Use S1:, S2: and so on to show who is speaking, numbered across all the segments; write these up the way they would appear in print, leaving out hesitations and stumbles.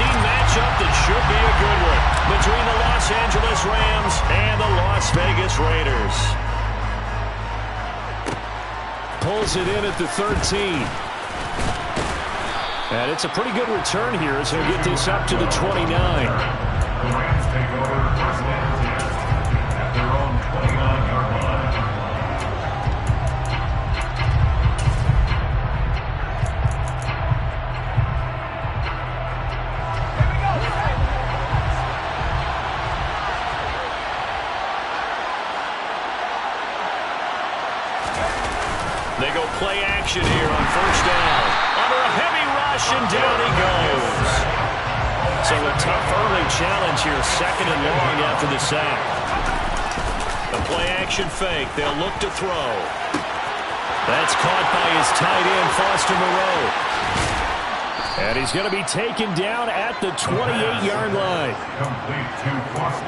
S1: matchup that should be a good one between the Los Angeles Rams and the Las Vegas Raiders. Pulls it in at the 13. And it's a pretty good return here as he'll get this up to the 29.
S2: The Rams take over first and 10 at their own 29-yard line.
S1: They go play action here on first down. Under a heavy rush, and down he goes. So a tough early challenge here, second and long after the sack. A play action fake. They'll look to throw. That's caught by his tight end, Foster Moreau. And he's going to be taken down at the 28-yard line.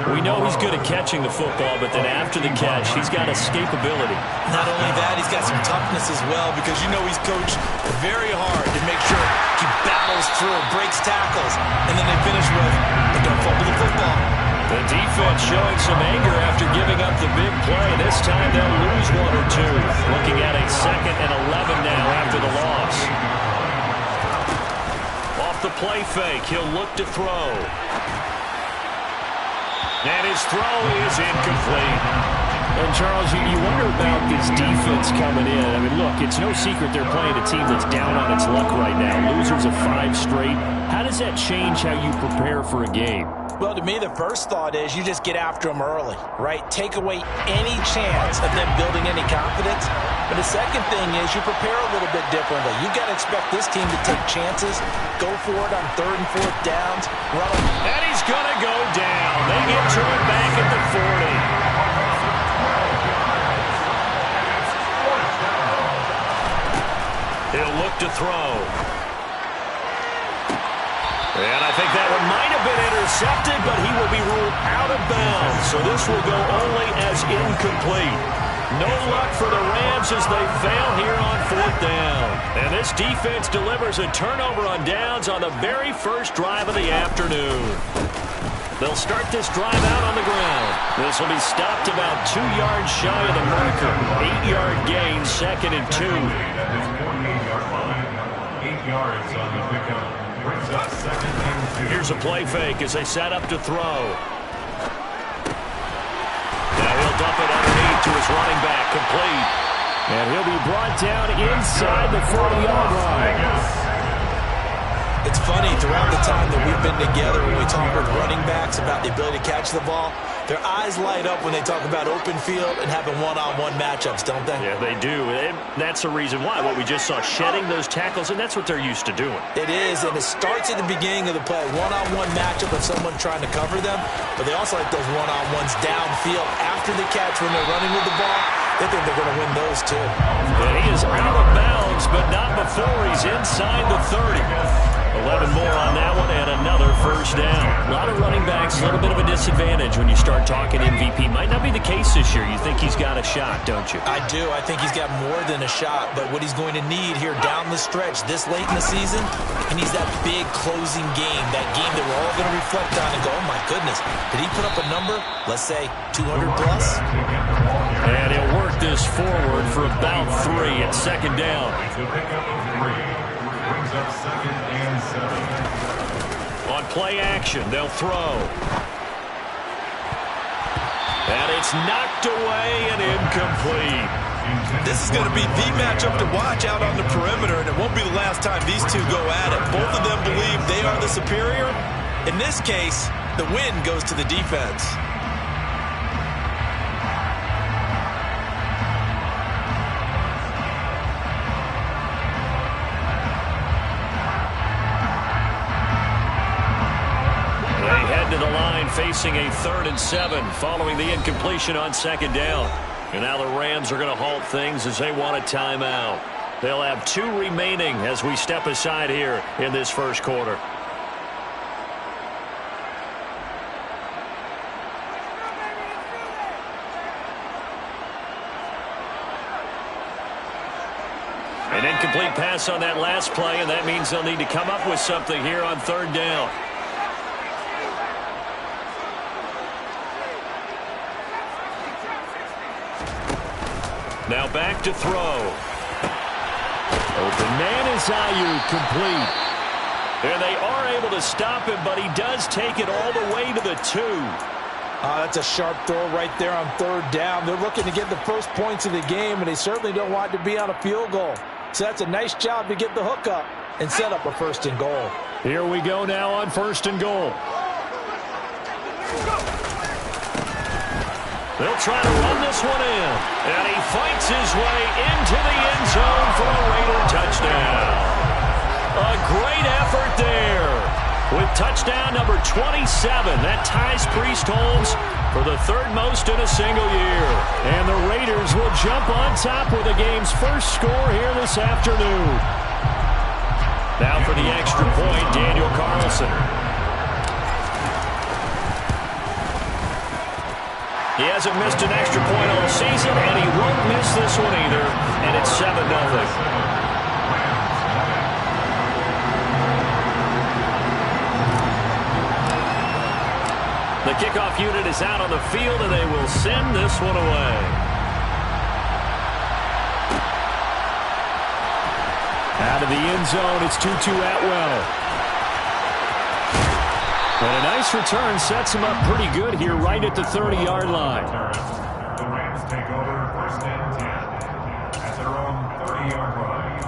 S1: We know he's good at catching the football, but then after the catch, he's got escapability.
S3: Not only that, he's got some toughness as well, because you know he's coached very hard to make sure he battles through, breaks tackles, and then they finish with, but don't fumble the football.
S1: The defense showing some anger after giving up the big play. This time they'll lose one or two. Looking at a 2nd and 11 now after the loss. Off the play fake, he'll look to throw. And his throw is incomplete.
S4: And Charles, you wonder about this defense coming in. I mean, look, it's no secret they're playing a team that's down on its luck right now. Losers of 5 straight. How does that change how you prepare for a game?
S3: Well, to me, the first thought is you just get after them early, right? Take away any chance of them building any confidence. But the second thing is you prepare a little bit differently. You've got to expect this team to take chances, go for it on 3rd and 4th downs.
S1: And he's going to go down. They get to it back at the 40. He'll look to throw. And I think that one might have been intercepted, but he will be ruled out of bounds. So this will go only as incomplete. No luck for the Rams as they fail here on 4th down. And this defense delivers a turnover on downs on the very first drive of the afternoon. They'll start this drive out on the ground. This will be stopped about 2 yards shy of the marker. 8-yard gain, 2nd and 2.
S2: 8 yards on the pickup. Brings up 2nd and 2.
S1: Here's a play fake as they set up to throw. Now he'll dump it underneath to his running back, complete.
S4: And he'll be brought down inside the 40-yard line.
S3: It's funny, throughout the time that we've been together, when we talk with running backs about the ability to catch the ball, their eyes light up when they talk about open field and having one-on-one matchups, don't they?
S1: Yeah, they do. And that's the reason why. What we just saw, shedding those tackles, and that's what they're used to doing.
S3: It is, and it starts at the beginning of the play. One-on-one matchup of someone trying to cover them, but they also like those one-on-ones downfield after the catch when they're running with the ball. They think they're going to win those, too.
S1: And he is out of bounds, but not before he's inside the 30. 11 more on that one, and another first down. A lot of running backs, a little bit of a disadvantage when you start talking MVP. Might not be the case this year. You think he's got a shot, don't you?
S3: I do. I think he's got more than a shot, but what he's going to need here down the stretch this late in the season, he needs that big closing game, that game that we're all going to reflect on and go, oh, my goodness, did he put up a number, let's say, 200 plus?
S1: And he'll work this forward for about 3 at 2nd down.
S2: Brings up 2nd and 7.
S1: On play action, they'll throw. And it's knocked away and incomplete.
S3: This is going to be the matchup to watch out on the perimeter, and it won't be the last time these two go at it. Both of them believe they are the superior. In this case, the win goes to the defense.
S1: To the line facing a 3rd and 7 following the incompletion on 2nd down. And now the Rams are going to halt things as they want a timeout. They'll have 2 remaining as we step aside here in this first quarter. An incomplete pass on that last play, and that means they'll need to come up with something here on 3rd down. Now back to throw.
S4: Open man is Ayuk, complete.
S1: And they are able to stop him, but he does take it all the way to the 2.
S3: That's a sharp throw right there on 3rd down. They're looking to get the first points of the game, and they certainly don't want to be on a field goal. So that's a nice job to get the hook up and set up a 1st and goal.
S4: Here we go now on 1st and goal.
S1: They'll try to run this one in. And he fights his way into the end zone for a Raider touchdown. A great effort there. With touchdown number 27, that ties Priest Holmes for the 3rd most in a single year.
S4: And the Raiders will jump on top with the game's first score here this afternoon.
S1: Now for the extra point, Daniel Carlson. He hasn't missed an extra point all season, and he won't miss this one either. And it's 7-0. The kickoff unit is out on the field, and they will send this one away.
S4: Out of the end zone, it's Tutu Atwell. And a nice return sets him up pretty good here right at the 30-yard line.
S2: The Rams take over 1st and 10 at their own 30-yard line.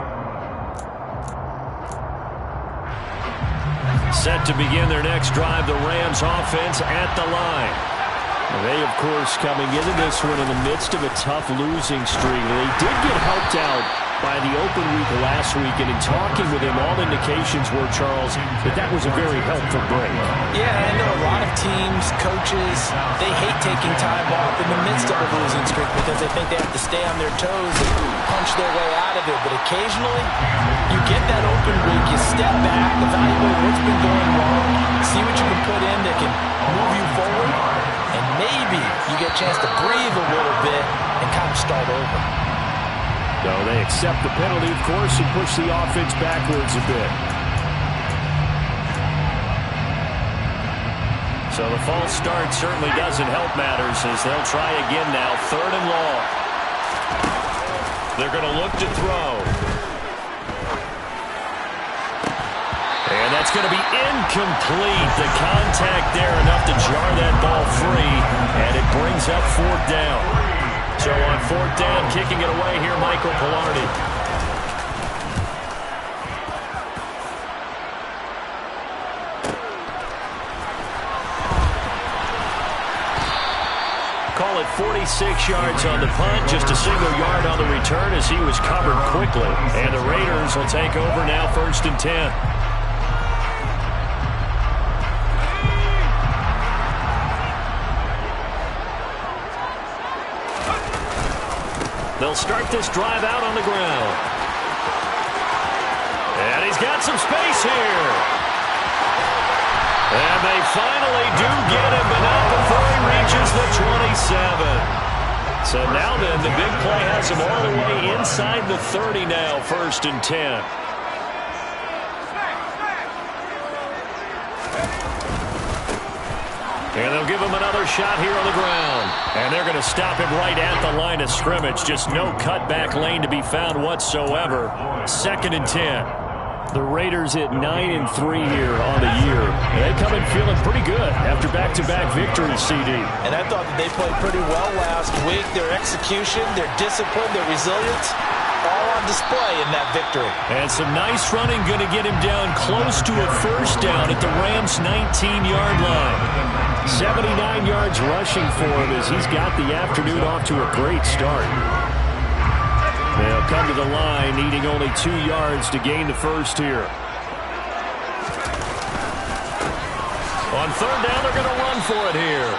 S1: Set to begin their next drive, the Rams offense at the line.
S4: They, of course, coming into this one in the midst of a tough losing streak. They did get helped out by the open week last week, and in talking with him, all indications were, Charles, that was a very helpful break.
S3: Yeah, I know a lot of teams, coaches, they hate taking time off in the midst of a losing streak because they think they have to stay on their toes and punch their way out of it. But occasionally, you get that open week, you step back, evaluate what's been going wrong, see what you can put in that can move you forward, and maybe you get a chance to breathe a little bit and kind of start over.
S4: So they accept the penalty, of course, and push the offense backwards a bit.
S1: So the false start certainly doesn't help matters as they'll try again now, 3rd and long. They're going to look to throw. And that's going to be incomplete. The contact there enough to jar that ball free, and it brings up 4th down. So on 4th down, kicking it away here, Michael Palardy. Call it 46 yards on the punt, just a single yard on the return as he was covered quickly. And the Raiders will take over now, 1st and 10. They'll start this drive out on the ground. And he's got some space here. And they finally do get him, but not before he reaches the 27. So now then, the big play has him all the way inside the 30 now, 1st and 10. And they'll give him another shot here on the ground. And they're going to stop him right at the line of scrimmage. Just no cutback lane to be found whatsoever. 2nd and 10.
S4: The Raiders at 9-3 here on the year. They come in feeling pretty good after back-to-back victories, CD.
S3: And I thought that they played pretty well last week. Their execution, their discipline, their resilience, all on display in that victory.
S1: And some nice running going to get him down close to a 1st down at the Rams' 19-yard line.
S4: 79 yards rushing for him as he's got the afternoon off to a great start. They'll come to the line, needing only 2 yards to gain the 1st here.
S1: On 3rd down, they're going to run for it here.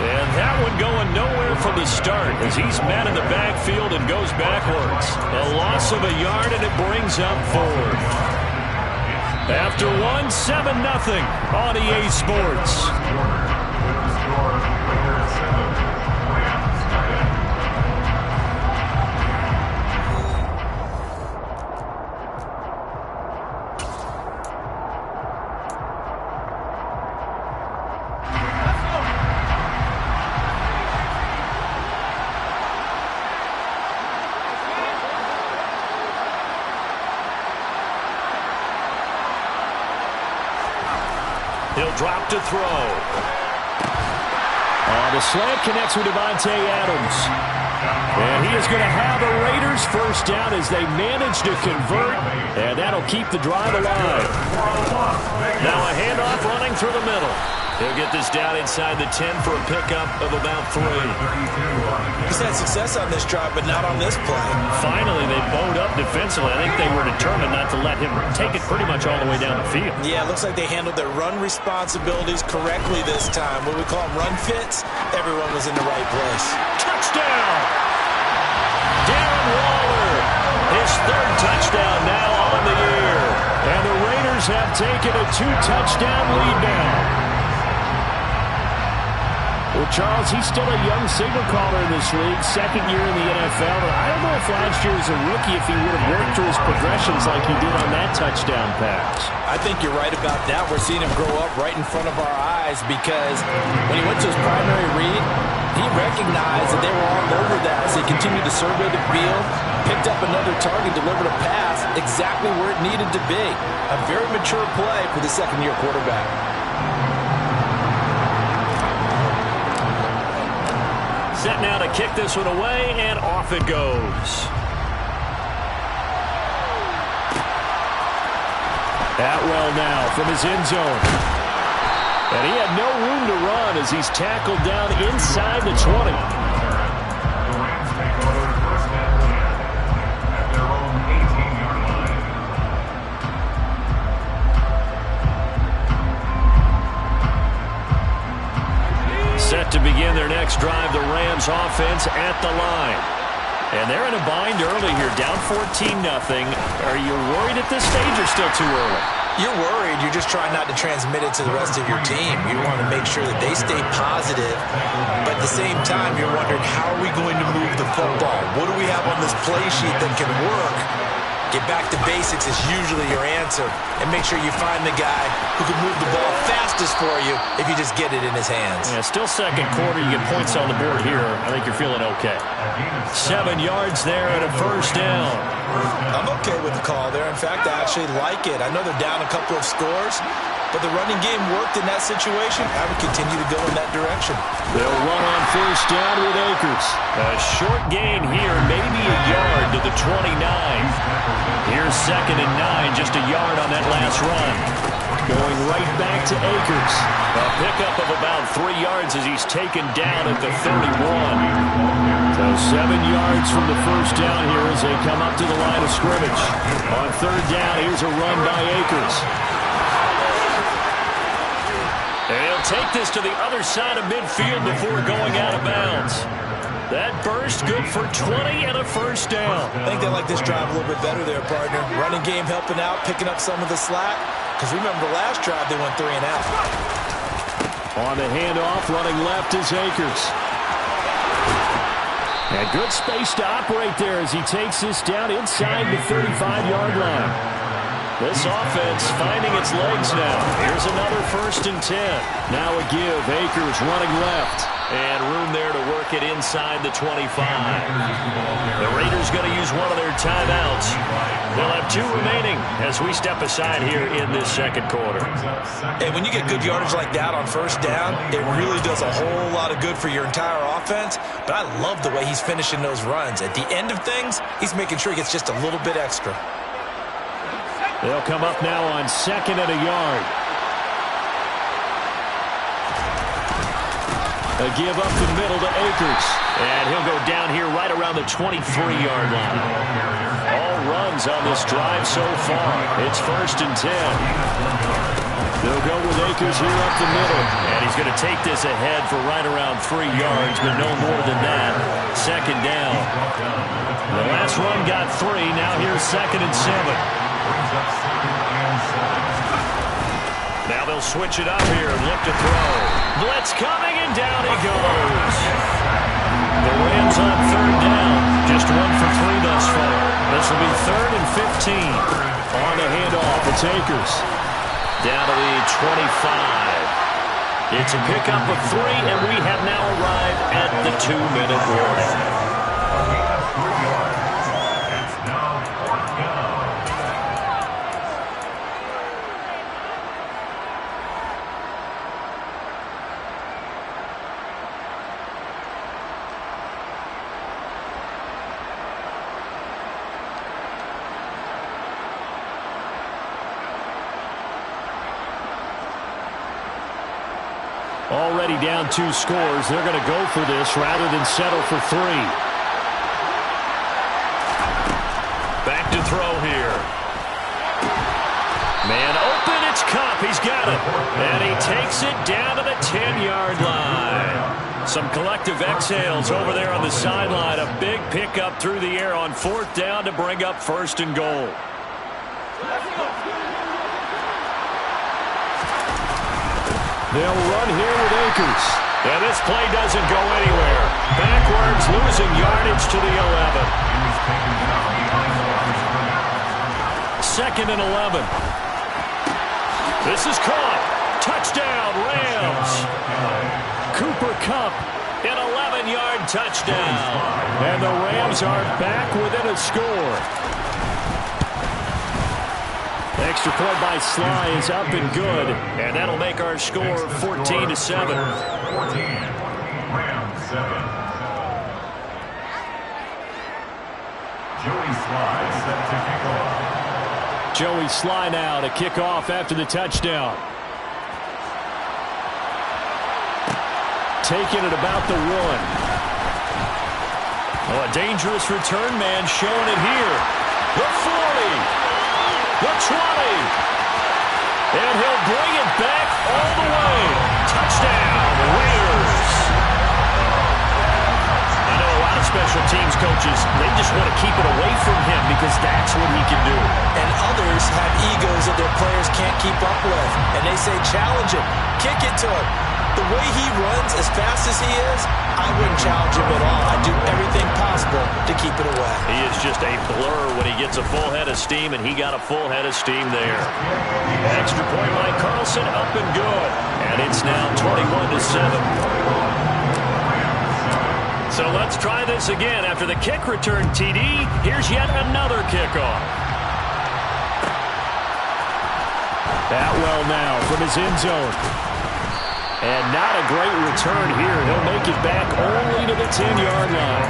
S1: And that one going nowhere from the start as he's met in the backfield and goes backwards. A loss of a yard, and it brings up 4th. After 7-0 on EA Sports. He'll drop to throw.
S4: The slant connects with Davante Adams. And he is going to have the Raiders first down as they manage to convert. And that'll keep the drive alive.
S1: Now a handoff running through the middle. He'll get this down inside the 10 for a pickup of about 3.
S3: He's had success on this drive, but not on this play.
S1: Finally, they bowed up defensively. I think they were determined not to let him take it pretty much all the way down the field.
S3: Yeah, it looks like they handled their run responsibilities correctly this time. What we call them run fits, everyone was in the right place.
S1: Touchdown! Darren Waller, his 3rd touchdown now on the year.
S4: And the Raiders have taken a 2-touchdown lead now. Well, Charles, he's still a young signal caller in this league, 2nd year in the NFL. But I don't know if last year as a rookie, if he would have worked through his progressions like he did on that touchdown pass.
S3: I think you're right about that. We're seeing him grow up right in front of our eyes because when he went to his primary read, he recognized that they were all over that as he continued to survey the field, picked up another target, delivered a pass exactly where it needed to be. A very mature play for the 2nd-year quarterback.
S1: Set now to kick this one away, and off it goes.
S4: Atwell now from his end zone. And he had no room to run as he's tackled down inside the 20.
S2: The Rams take over first and 10 at their own 18-yard line.
S1: Set to begin their next drive, the Rams offense at the line. And they're in a bind early here, down 14-0. Are you worried at this stage or still too early?
S3: You're worried. You're just trying not to transmit it to the rest of your team. You want to make sure that they stay positive, but at the same time, you're wondering, how are we going to move the football? What do we have on this play sheet that can work? Get back to basics is usually your answer, and make sure you find the guy who can move the ball fastest for you if you just get it in his hands.
S1: Yeah, still 2nd quarter. You get points on the board here. I think you're feeling okay. 7 yards there and a first down.
S3: I'm okay with the call there. In fact, I actually like it. I know they're down a couple of scores, but the running game worked in that situation. I would continue to go in that direction.
S4: They'll run on first down with Akers.
S1: A short gain here, maybe a yard to the 29. Here's 2nd and 9, just a yard on that last run.
S4: Going right back to Akers.
S1: A pickup of about 3 yards as he's taken down at the 31.
S4: So 7 yards from the first down here as they come up to the line of scrimmage. On 3rd down, here's a run by Akers.
S1: And he'll take this to the other side of midfield before going out of bounds. That burst good for 20 and a first down.
S3: I think they like this drive a little bit better there, partner. Running game helping out, picking up some of the slack. Because remember the last drive, they went 3 and out.
S4: On the handoff, running left is Akers. And good space to operate there as he takes this down inside the 35-yard line.
S1: This offense finding its legs now. Here's another 1st and 10.
S4: Now a give. Akers running left.
S1: And room there to work it inside the 25. The Raiders going to use one of their timeouts. They'll have 2 remaining as we step aside here in this 2nd quarter.
S3: And when you get good yardage like that on first down, it really does a whole lot of good for your entire offense. But I love the way he's finishing those runs. At the end of things, he's making sure he gets just a little bit extra.
S4: They'll come up now on 2nd and a yard. A give up the middle to Akers.
S1: And he'll go down here right around the 23-yard line. All runs on this drive so far. It's 1st and 10.
S4: They'll go with Akers here up the middle.
S1: And he's going to take this ahead for right around 3 yards, but no more than that. 2nd down. The last run got 3. Now here's 2nd and 7. Now they'll switch it up here and look to throw. Blitz coming, and down he goes. The Rams on 3rd down. Just 1 for 3 thus far. This will be 3rd and 15.
S4: On the handoff, it's Akers.
S1: Down to the 25. It's a pickup of 3, and we have now arrived at the 2-minute warning.
S4: Already down 2 scores. They're going to go for this rather than settle for 3.
S1: Back to throw here. Man open, it's Kupp. He's got it. And he takes it down to the 10-yard line. Some collective exhales over there on the sideline. A big pickup through the air on 4th down to bring up 1st and goal.
S4: They'll run here with Akers.
S1: And this play doesn't go anywhere. Backwards, losing yardage to the 11. 2nd and 11. This is caught. Touchdown, Rams.
S4: Cooper Kupp,
S1: An 11-yard touchdown.
S4: and the Rams are back within a score. Extra point by Sly is up and good.
S1: And that'll make our score 14-7.
S2: 14, Rams 7. Joey Sly set to kick off.
S4: Joey Sly now to kick off after the touchdown. Taking it about the 1.
S1: Oh, a dangerous return man showing it here. The 40. The 20. And he'll bring it back all the way. Touchdown, Raiders. I know a lot of special teams coaches, they just want to keep it away from him because that's what he can do.
S3: And others have egos that their players can't keep up with. And they say, challenge him. Kick it to him. The way he runs, as fast as he is, I wouldn't challenge him at all. I'd do everything possible to keep it away.
S1: He is just a blur when he gets a full head of steam, and he got a full head of steam there. Extra point by Carlson, up and good. And it's now 21-7. So let's try this again. After the kick return, TD, here's yet another kickoff.
S4: Atwell now from his end zone. And not a great return here. He'll make it back only to the 10-yard line.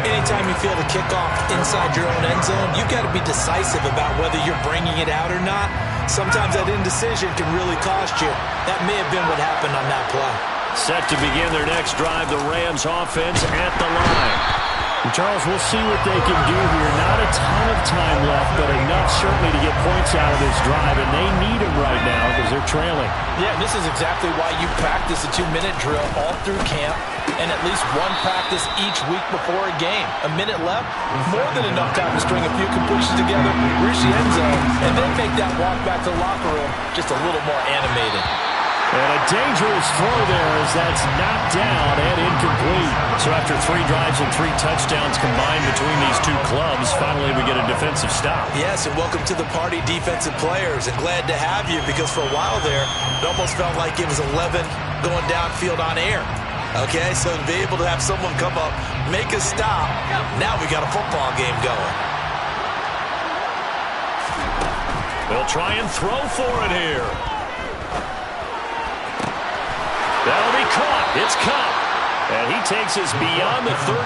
S3: Anytime you feel the kickoff inside your own end zone, you've got to be decisive about whether you're bringing it out or not. Sometimes that indecision can really cost you. That may have been what happened on that play.
S1: Set to begin their next drive, the Rams offense at the line.
S4: And Charles, we'll see what they can do here. Not a ton of time left, but enough certainly to get points out of this drive, and they need them right now because they're trailing.
S3: Yeah, this is exactly why you practice a 2-minute drill all through camp and at least one practice each week before a game. A minute left, more than enough time to string a few completions together, reach the end zone, and then make that walk back to the locker room just a little more animated.
S4: And a dangerous throw there as that's knocked down and incomplete.
S1: So after 3 drives and 3 touchdowns combined between these two clubs, finally we get a defensive stop.
S3: Yes, and welcome to the party, defensive players, and glad to have you because for a while there, it almost felt like it was 11 going downfield on air. Okay, so to be able to have someone come up, make a stop, now we got a football game going.
S1: They'll try and throw for it here. That'll be caught. It's Kupp. And he takes us beyond the 35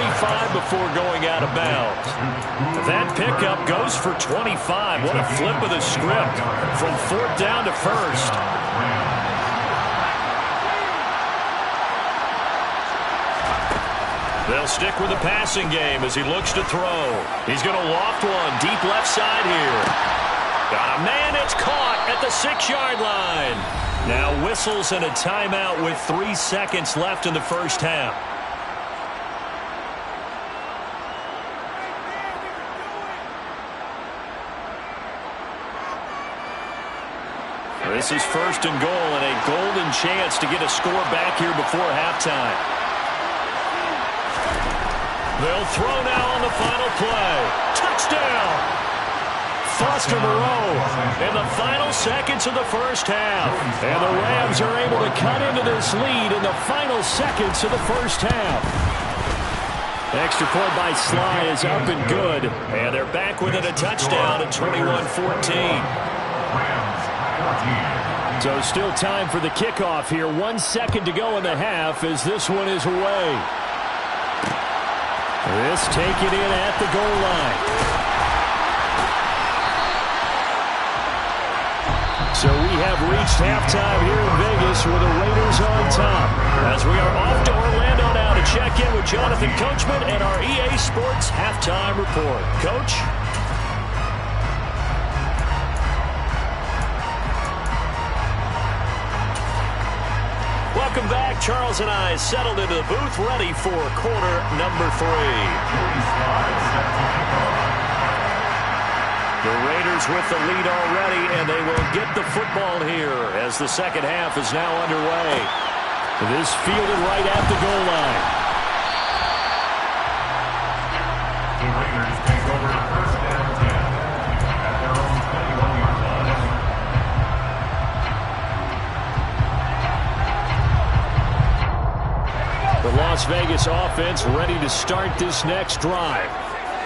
S1: before going out of bounds. That pickup goes for 25. What a flip of the script from 4th down to 1st. They'll stick with the passing game as he looks to throw. He's going to loft one deep left side here. Got a man. It's caught at the 6-yard line. Now whistles and a timeout with 3 seconds left in the first half. This is 1st and goal and a golden chance to get a score back here before halftime. They'll throw now on the final play. Touchdown! Foster Moreau in the final seconds of the first half. And the Rams are able to cut into this lead in the final seconds of the first half. Extra point by Sly is up and good. And they're back within a touchdown at 21-14.
S4: So still time for the kickoff here. 1 second to go in the half as this one is away. This taken in at the goal line. So we have reached halftime here in Vegas with the Raiders on top. As we are off to Orlando now to check in with Jonathan Coachman and our EA Sports Halftime Report. Coach? Welcome back. Charles and I settled into the booth, ready for quarter number 3. The Raiders with the lead already, and they will get the football here as the second half is now underway. This fielded right at the goal line.
S2: The Raiders take over first down 10 at their own 21-yard line.
S4: The Las Vegas offense ready to start this next drive.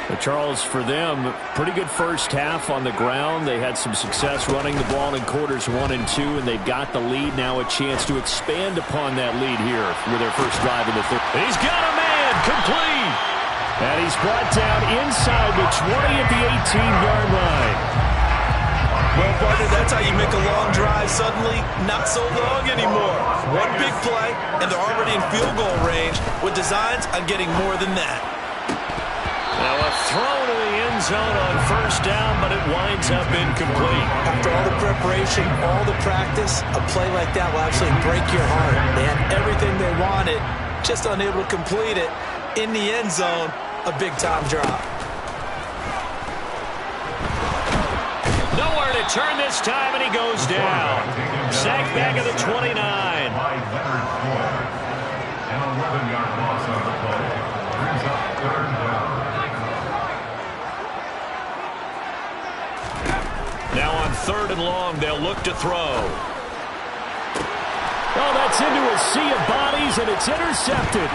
S4: But Charles, for them, pretty good first half on the ground. They had some success running the ball in quarters 1 and 2, and they've got the lead. Now a chance to expand upon that lead here with their first drive in the third. He's got a man, complete. And he's brought down inside the 20 at the 18-yard line.
S3: Well, partner, that's how you make a long drive suddenly not so long anymore. One big play, and they're already in field goal range with designs on getting more than that.
S4: Now a throw to the end zone on first down, but it winds up incomplete.
S3: After all the preparation, all the practice, a play like that will absolutely break your heart. They had everything they wanted, just unable to complete it. In the end zone, a big-time drop.
S4: Nowhere to turn this time, and he goes down. Sacked back at the 29.
S2: By Leonard Floyd. An 11-yard loss on the play. Brings up third down.
S4: Now on 3rd and long, they'll look to throw. Oh, that's into a sea of bodies, and it's intercepted.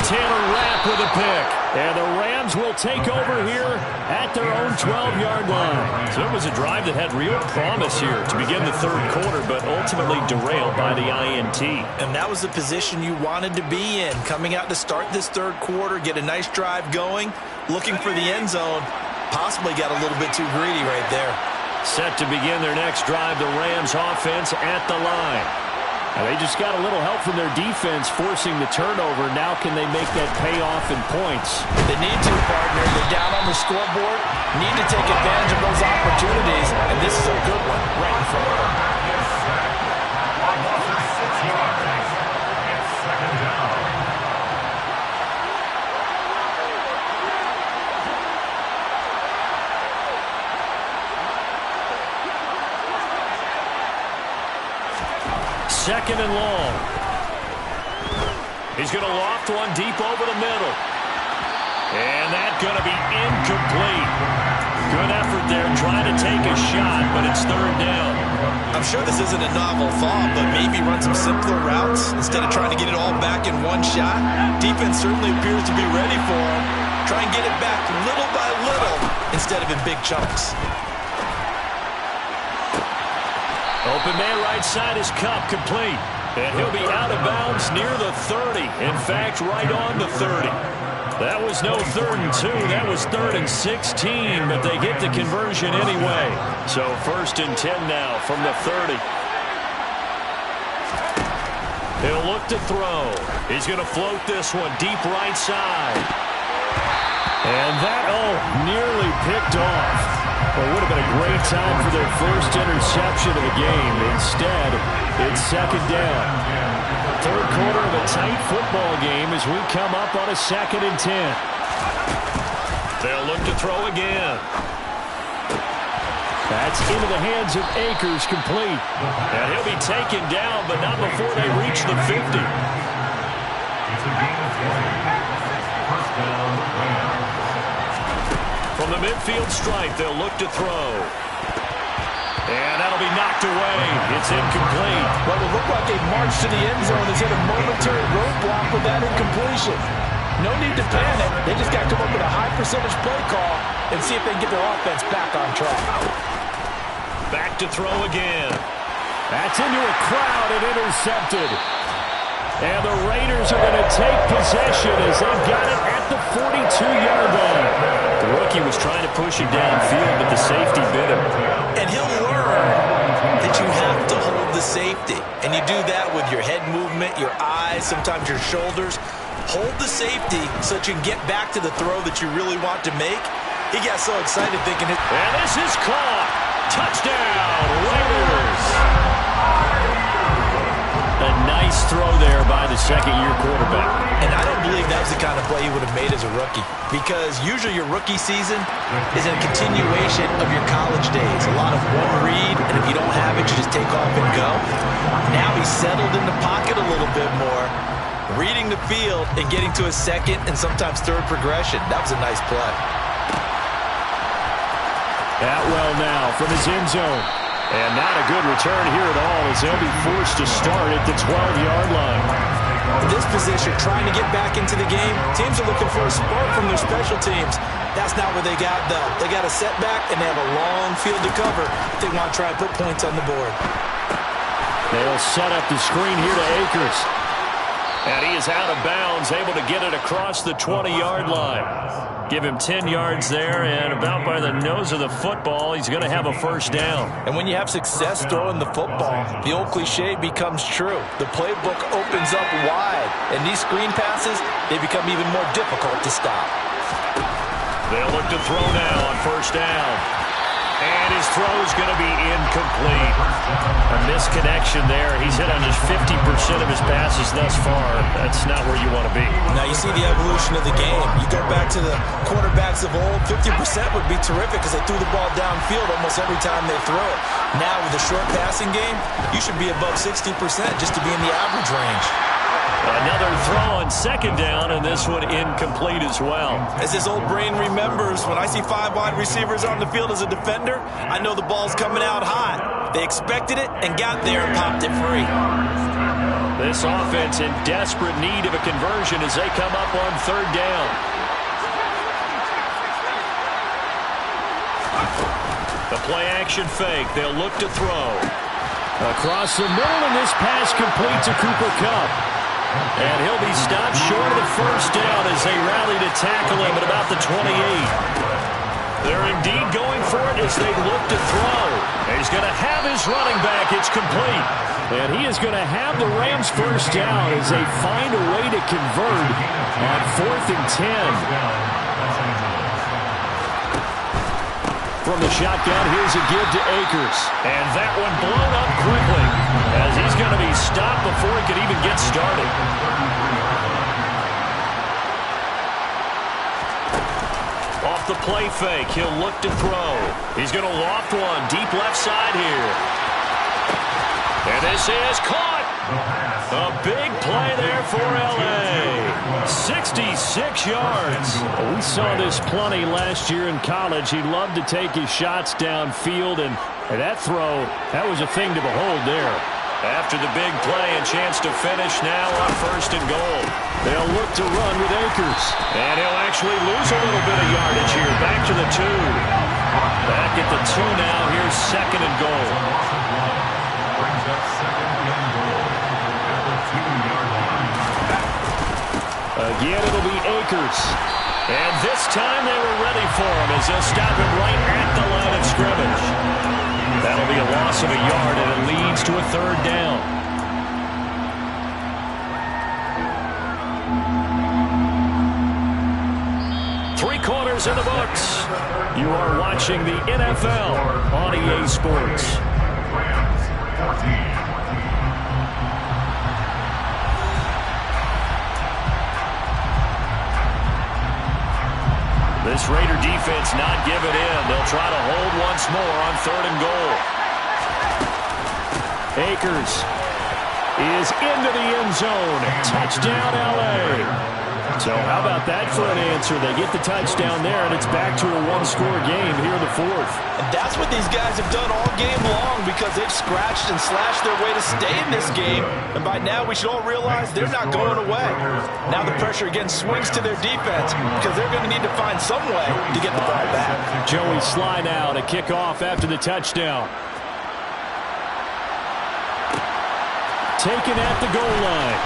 S4: Taylor Rapp with a pick. And the Rams will take over here at their own 12-yard line. So it was a drive that had real promise here to begin the third quarter, but ultimately derailed by the INT.
S3: And that was the position you wanted to be in. Coming out to start this third quarter, get a nice drive going, looking for the end zone. Possibly got a little bit too greedy right there.
S4: Set to begin their next drive, the Rams offense at the line. And they just got a little help from their defense forcing the turnover. Now can they make that pay off in points?
S3: They need to, partner. They're down on the scoreboard. Need to take advantage of those opportunities. And this is a good one right in front of them.
S2: It's second down.
S4: Second and long. He's going to loft one deep over the middle. And that's going to be incomplete. Good effort there trying to take a shot, but it's third down.
S3: I'm sure this isn't a novel thought, but maybe run some simpler routes instead of trying to get it all back in one shot. Defense certainly appears to be ready for him. Try and get it back little by little instead of in big chunks.
S4: Open man right side is Kupp, complete. And he'll be out of bounds near the 30. In fact, right on the 30. That was no 3rd and 2. That was 3rd and 16, but they get the conversion anyway. So 1st and 10 now from the 30. He'll look to throw. He's going to float this one deep right side. And that, nearly picked off. Well, it would have been a great time for their first interception of the game. Instead, it's second down. Third quarter of a tight football game as we come up on a 2nd and 10. They'll look to throw again. That's into the hands of Akers, complete. And he'll be taken down, but not before they reach the 50.
S2: It's a gain of 20. First down, Rams.
S4: From the midfield stripe, they'll look to throw. And that'll be knocked away. It's incomplete.
S3: Well, it looked like a march to the end zone has hit a momentary roadblock with that incompletion. No need to panic. They just got to come up with a high percentage play call and see if they can get their offense back on track.
S4: Back to throw again. That's into a crowd and intercepted. And the Raiders are going to take possession as they've got it at the 42-yard line. The rookie was trying to push it downfield, but the safety bit him.
S3: And he'll learn that that you have to hold the safety. And you do that with your head movement, your eyes, sometimes your shoulders. Hold the safety so that you can get back to the throw that you really want to make. He got so excited thinking it.
S1: And this is caught. Touchdown, Raiders. A nice throw there by the second-year quarterback.
S3: And I don't believe that was the kind of play he would have made as a rookie, because usually your rookie season is a continuation of your college days. A lot of one read, and if you don't have it, you just take off and go. Now he's settled in the pocket a little bit more, reading the field and getting to his second and sometimes third progression. That was a nice play.
S4: Atwell now from his end zone. And not a good return here at all as they'll be forced to start at the 12-yard line.
S3: In this position, trying to get back into the game, teams are looking for a spark from their special teams. That's not where they got, though. They got a setback, and they have a long field to cover if they want to try and put points on the board.
S4: They'll set up the screen here to Akers.
S1: And he is out of bounds, able to get it across the 20-yard line. Give him 10 yards there, and about by the nose of the football, he's going to have a first down.
S3: And when you have success throwing the football, the old cliche becomes true. The playbook opens up wide, and these screen passes, they become even more difficult to stop.
S1: They'll look to throw now on first down. And his throw is going to be incomplete. A misconnection there. He's hit on just 50% of his passes thus far. That's not where you want to be.
S3: Now you see the evolution of the game. You go back to the quarterbacks of old, 50% would be terrific because they threw the ball downfield almost every time they throw it. Now with the short passing game, you should be above 60% just to be in the average range.
S1: Another throw on second down, and this one incomplete as well.
S3: As his old brain remembers, when I see 5 wide receivers on the field as a defender, I know the ball's coming out hot. They expected it and got there and popped it free.
S1: This offense in desperate need of a conversion as they come up on third down. The play action fake. They'll look to throw.
S4: Across the middle, and this pass complete to Cooper Kupp.
S1: And he'll be stopped short of the first down as they rally to tackle him at about the 28. They're indeed going for it as they look to throw. He's going to have his running back. It's complete.
S4: And he is going to have the Rams first down as they find a way to convert on 4th and 10. From the shotgun, here's a give to Akers.
S1: And that one blown up quickly as he's going to be stopped before he could even get started. Off the play fake, he'll look to throw. He's going to loft one deep left side here. And this is caught. A big play there for L.A. 66 yards.
S4: We saw this plenty last year in college. He loved to take his shots downfield, and that throw, that was a thing to behold there.
S1: After the big play, a chance to finish now on first and goal.
S4: They'll look to run with Akers.
S1: And he'll actually lose a little bit of yardage here. Back to the 2. Back at the 2 now. Here's second and goal.
S2: Brings up second and goal at the 2-yard line.
S4: Again, it'll be Akers.
S1: And this time they were ready for him as they'll stop him right at the line of scrimmage. That'll be a loss of a yard, and it leads to a third down. Three quarters in the books. You are watching the NFL on EA Sports.
S2: Rams 14.
S1: This Raider defense not giving in. They'll try to hold once more on third and goal.
S4: Akers is into the end zone. Touchdown, L.A. So how about that for an answer? They get the touchdown there, and it's back to a one-score game here in the 4th.
S3: And that's what these guys have done all game long because they've scratched and slashed their way to stay in this game. And by now, we should all realize they're not going away. Now the pressure again swings to their defense because they're going to need to find some way to get the ball back.
S4: Joey Sly now to kick off after the touchdown. Taken at the goal line.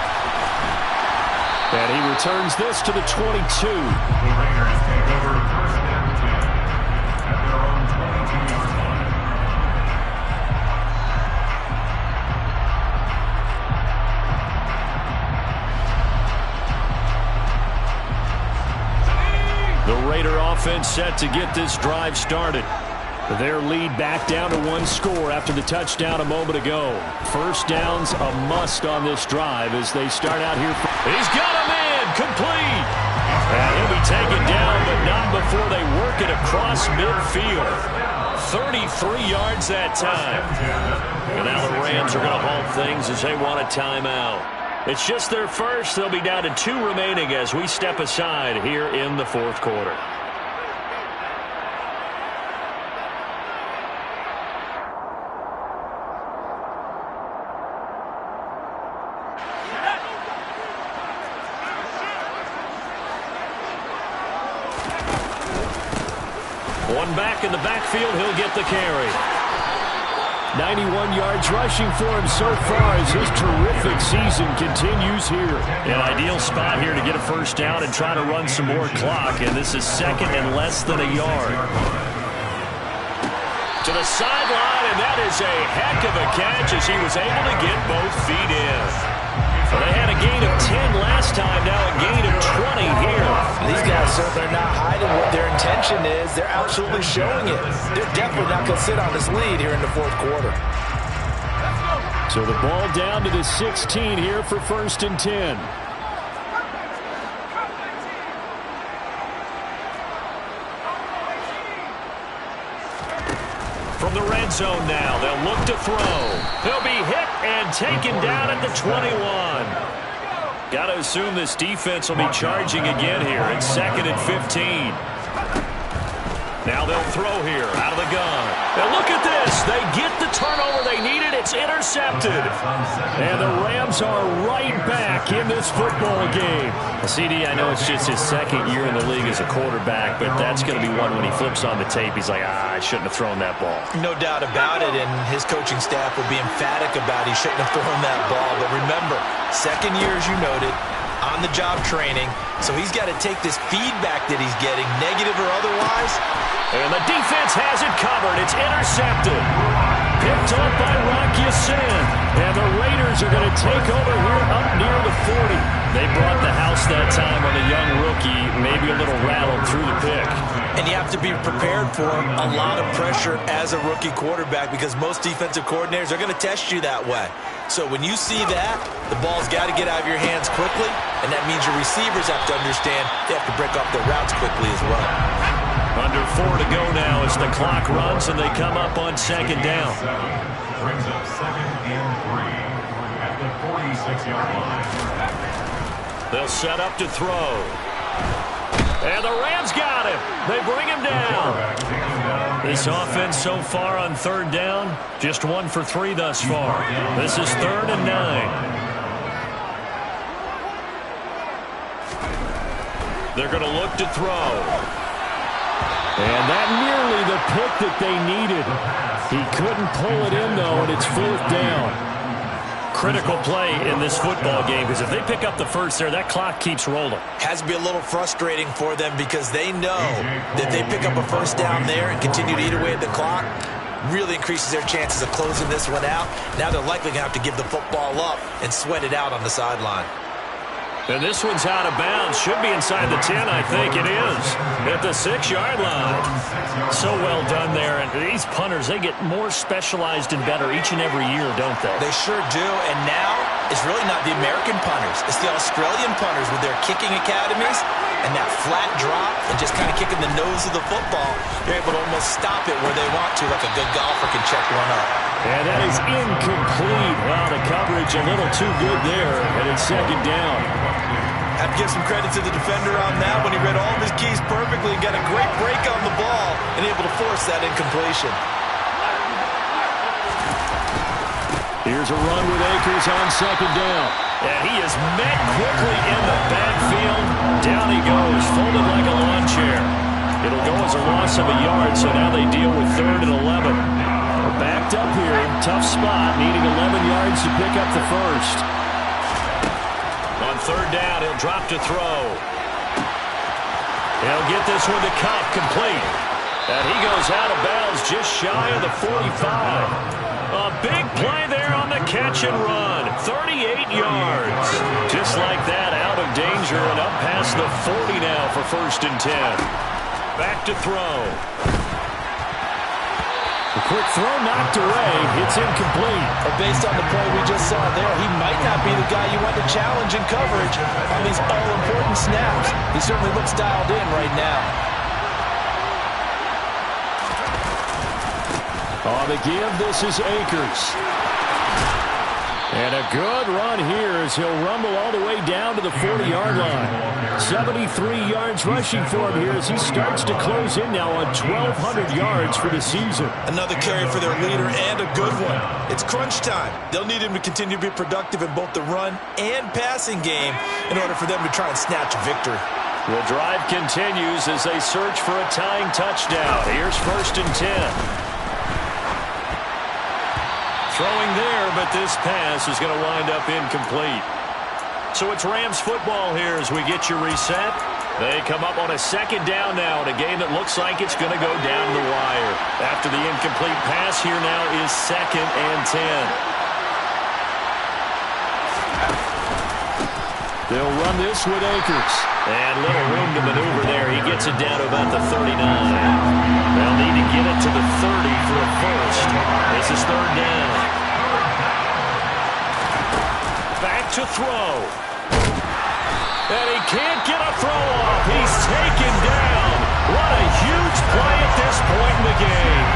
S4: And he returns this to the 22.
S2: The Raiders take over first and 10 at their own 22-yard line.
S1: The Raider offense set to get this drive started.
S4: Their lead back down to one score after the touchdown a moment ago. First down's a must on this drive as they start out here.
S1: He's got him in, complete. And he'll be taken down, but not before they work it across midfield. 33 yards that time. And now the Rams are going to halt things as they want a timeout. It's just their first. They'll be down to 2 remaining as we step aside here in the fourth quarter. One back in the backfield, he'll get the carry.
S4: 91 yards rushing for him so far as his terrific season continues here.
S1: An ideal spot here to get a first down and try to run some more clock, and this is second and less than a yard. To the sideline, and that is a heck of a catch as he was able to get both feet in. They had a gain of 10 last time, now a gain of 20 here.
S3: These guys certainly are not hiding what their intention is. They're absolutely showing it. They're definitely not going to sit on this lead here in the fourth quarter.
S4: So the ball down to the 16 here for 1st and 10.
S1: From the red zone now, they'll look to throw. He'll be hit and taken down at the 21. Got to assume this defense will be charging again here. It's 2nd and 15. Now they'll throw here out of the gun. Now look at this. They get the turnover they needed. It's intercepted.
S4: And the Rams are right back in this football game.
S1: CD, I know it's just his 2nd year in the league as a quarterback, but that's going to be one when he flips on the tape. He's like, I shouldn't have thrown that ball.
S3: No doubt about it, and his coaching staff will be emphatic about he shouldn't have thrown that ball. But remember, 2nd year, as you noted, on-the-job training, so he's got to take this feedback that he's getting, negative or otherwise.
S1: And the defense has it covered. It's intercepted. Picked up by Rock Ya-Sin. And the Raiders are going to take over here up near the 40.
S4: They brought the house that time on a young rookie, maybe a little rattled through the pick.
S3: And you have to be prepared for a lot of pressure as a rookie quarterback because most defensive coordinators are going to test you that way. So when you see that, the ball's got to get out of your hands quickly, and that means your receivers have to understand they have to break off their routes quickly as well.
S1: Under 4 to go now as the clock runs and they come up on 2nd down.
S2: Brings up 2nd and 3 at the 46-yard line.
S1: They'll set up to throw. And the Rams got him. They bring him down. This offense so far on 3rd down, just 1 for 3 thus far. This is 3rd and 9. They're going to look to throw.
S4: And that nearly the pick that they needed. He couldn't pull it in, though, and it's 4th down.
S1: Critical play in this football game because if they pick up the first there, that clock keeps rolling.
S3: Has to be a little frustrating for them because they know that they pick up a first down there and continue to eat away at the clock, really increases their chances of closing this one out. Now they're likely going to have to give the football up and sweat it out on the sideline.
S1: And this one's out of bounds. Should be inside the 10, I think it is. At the 6-yard line. So well done there. And these punters, they get more specialized and better each and every year, don't they?
S3: They sure do. And now it's really not the American punters. It's the Australian punters with their kicking academies and that flat drop and just kind of kicking the nose of the football. They're able to almost stop it where they want to, like a good golfer can check one up.
S4: And that is incomplete. Wow, the coverage a little too good there. And it's 2nd down.
S3: Have to give some credit to the defender on that when he read all of his keys perfectly and got a great break on the ball and able to force that incompletion.
S4: Here's a run with Akers on 2nd down.
S1: And he is met quickly in the backfield. Down he goes, folded like a lawn chair. It'll go as a loss of a yard, so now they deal with 3rd and 11.
S4: We're backed up here. Tough spot, needing 11 yards to pick up the first.
S1: On 3rd down, he'll drop to throw. He'll get this one to Kupp, complete. And he goes out of bounds just shy of the 45. A big play there on the catch and run. 38 yards. Just like that, out of danger and up past past the 40 now for 1st and 10. Back to throw.
S4: A quick throw knocked away. It's incomplete.
S3: But based on the play we just saw there, he might not be the guy you want to challenge in coverage on these all-important snaps. He certainly looks dialed in right now.
S4: On the give, this is Akers. And a good run here as he'll rumble all the way down to the 40-yard line. 73 yards rushing for him here as he starts to close in now on 1,200 yards for the season.
S3: Another carry for their leader and a good one. It's crunch time. They'll need him to continue to be productive in both the run and passing game in order for them to try and snatch a victory.
S1: The drive continues as they search for a tying touchdown. Here's 1st and 10. Throwing there, but this pass is going to wind up incomplete. So it's Rams football here as we get you reset. They come up on a 2nd down now in a game that looks like it's going to go down the wire. After the incomplete pass, here now is 2nd and 10. They'll run this with Akers. And little room to maneuver there. He gets it down to about the 39. They'll need to get it to the 30 for a first. This is 3rd down. Back to throw. And he can't get a throw off. He's taken down. What a huge play at this point in the game.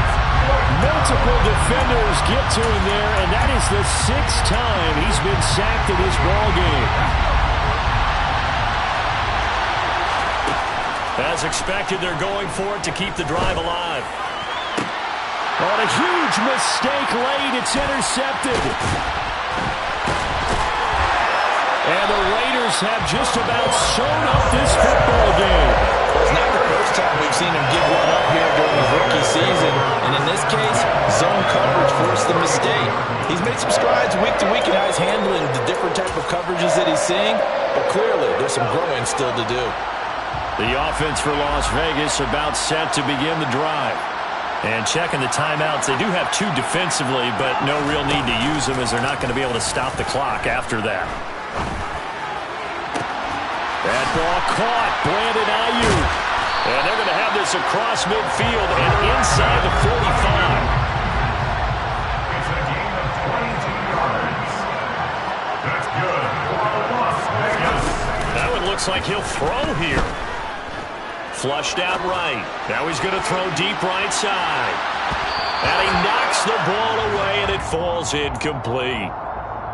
S4: Multiple defenders get to him there, and that is the 6th time he's been sacked in this ball game.
S1: As expected, they're going for it to keep the drive alive.
S4: On a huge mistake late, it's intercepted. And the Raiders have just about sewn up this football game.
S3: Well, it's not the first time we've seen him give one up here during his rookie season. And in this case, zone coverage forced the mistake. He's made some strides week to week in how he's handling the different type of coverages that he's seeing. But clearly, there's some growing still to do.
S1: The offense for Las Vegas about set to begin the drive. And checking the timeouts, they do have 2 defensively, but no real need to use them as they're not going to be able to stop the clock after that. That ball caught. Brandon Ayuk. And they're going to have this across midfield and inside the 45.
S2: It's a gain of 22 yards. That's good for Las Vegas.
S1: That one looks like he'll throw here. Flushed out right. Now he's going to throw deep right side. And he knocks the ball away, and it falls incomplete.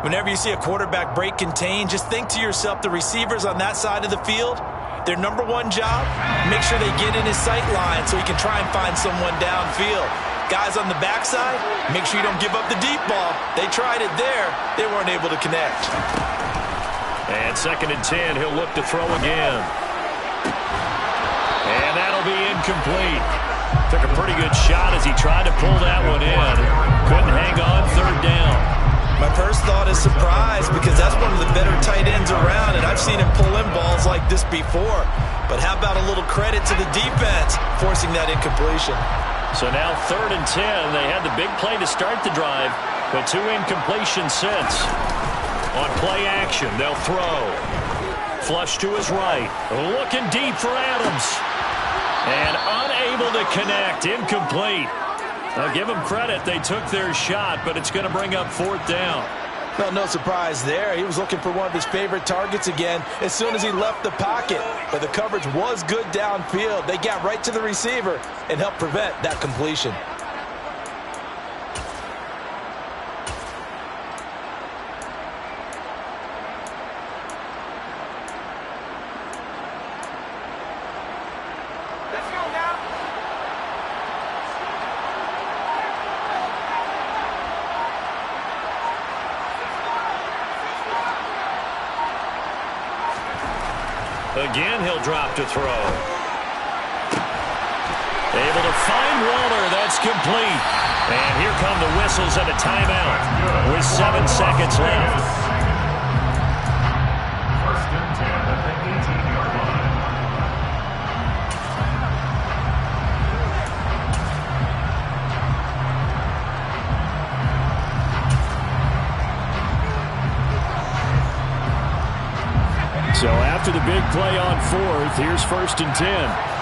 S3: Whenever you see a quarterback break contain, just think to yourself, the receivers on that side of the field, their number one job, make sure they get in his sight line so he can try and find someone downfield. Guys on the backside, make sure you don't give up the deep ball. They tried it there. They weren't able to connect.
S1: And 2nd and 10, he'll look to throw again. And that'll be incomplete. Took a pretty good shot as he tried to pull that one in. Couldn't hang on 3rd down.
S3: My first thought is surprise because that's one of the better tight ends around, and I've seen him pull in balls like this before. But how about a little credit to the defense forcing that incompletion?
S1: So now 3rd and 10. They had the big play to start the drive, but 2 incompletions since. On play action, they'll throw. Flush to his right. Looking deep for Adams. And unable to connect. Incomplete. I'll give them credit. They took their shot, but it's going to bring up 4th down.
S3: Well, no surprise there. He was looking for one of his favorite targets again as soon as he left the pocket. But the coverage was good downfield. They got right to the receiver and helped prevent that completion.
S1: Again, he'll drop to throw. Able to find Waller. That's complete. And here come the whistles and a timeout with 7 seconds left.
S2: 1st and 10 at the 18-yard line.
S4: So after the big play on fourth, here's 1st and 10.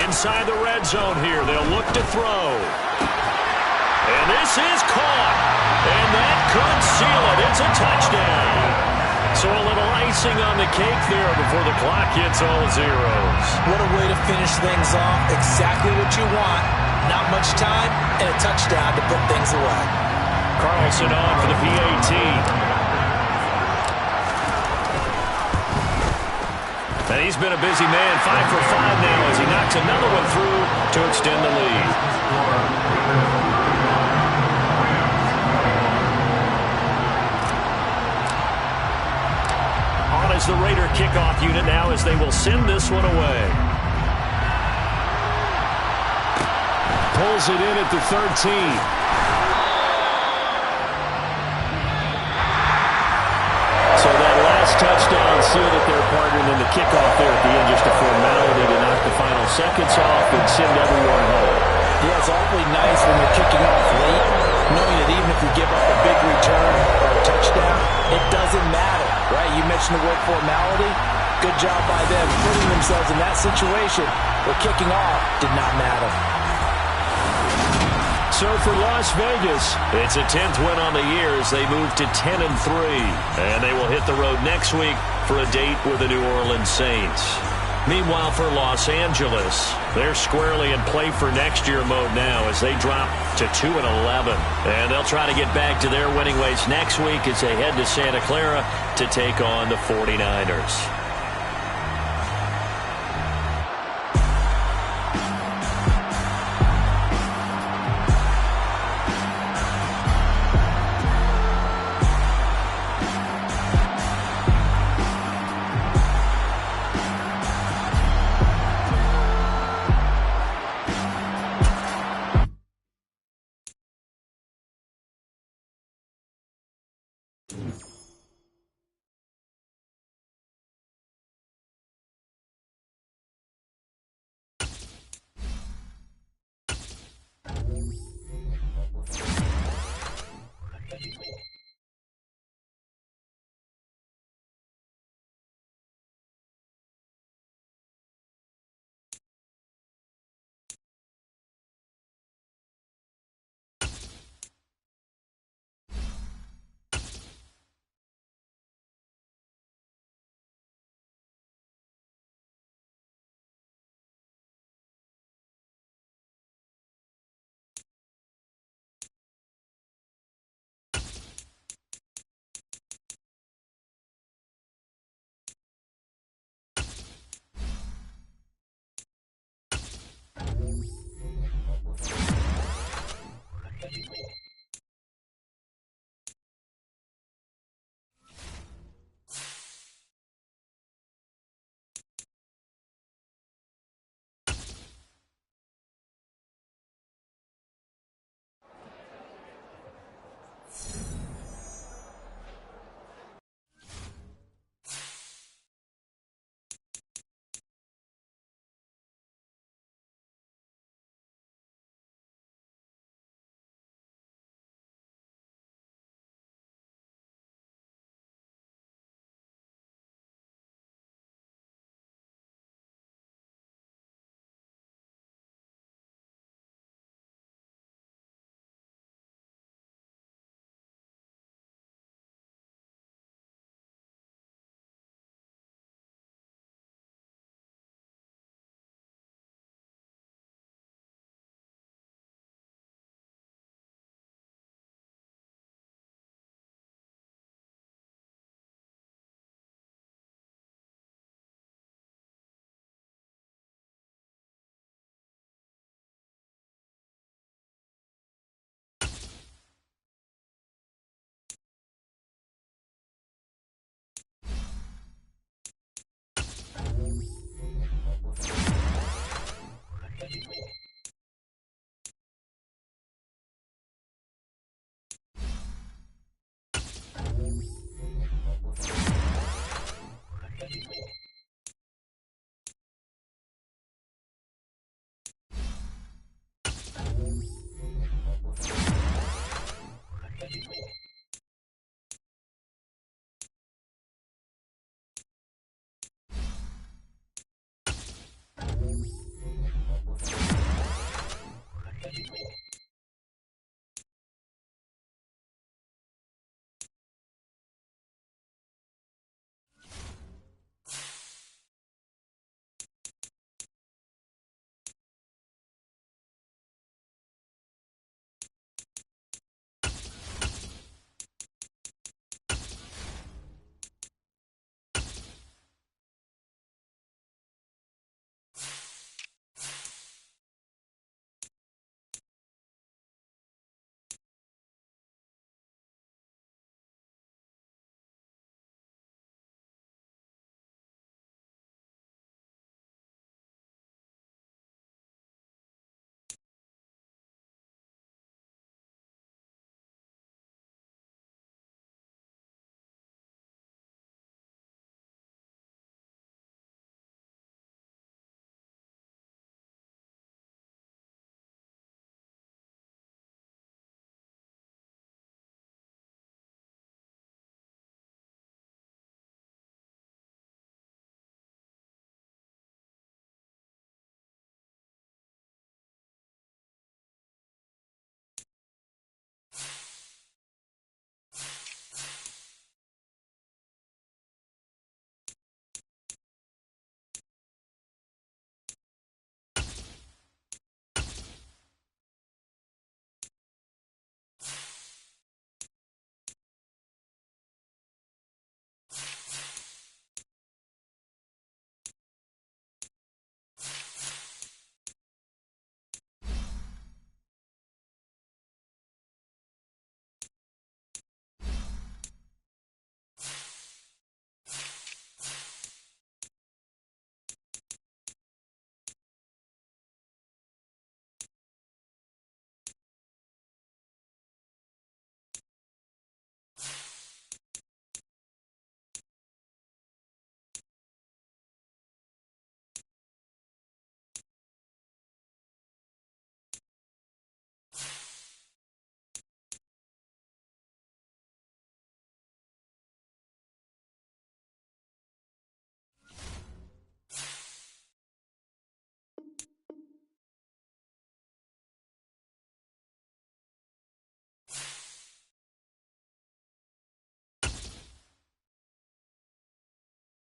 S1: Inside the red zone here, they'll look to throw. And this is caught. And that could seal it. It's a touchdown. So a little icing on the cake there before the clock hits all zeros.
S3: What a way to finish things off. Exactly what you want. Not much time and a touchdown to put things away.
S1: Carlson on for the PAT. And he's been a busy man, 5 for 5 now as he knocks another one through to extend the lead. On is the Raider kickoff unit now as they will send this one away.
S4: Pulls it in at the 13. So that last touchdown sealed it there, partner, and then the kickoff there at the end, just a formality to knock the final seconds off and send everyone home.
S3: Yeah, it's awfully nice when you're kicking off late, knowing that even if you give up a big return or a touchdown, it doesn't matter, right? You mentioned the word formality. Good job by them putting themselves in that situation where kicking off did not matter.
S1: So for Las Vegas, it's a 10th win on the year as they move to 10-3. And they will hit the road next week for a date with the New Orleans Saints. Meanwhile, for Los Angeles, they're squarely in play for next year mode now as they drop to 2-11. And they'll try to get back to their winning ways next week as they head to Santa Clara to take on the 49ers.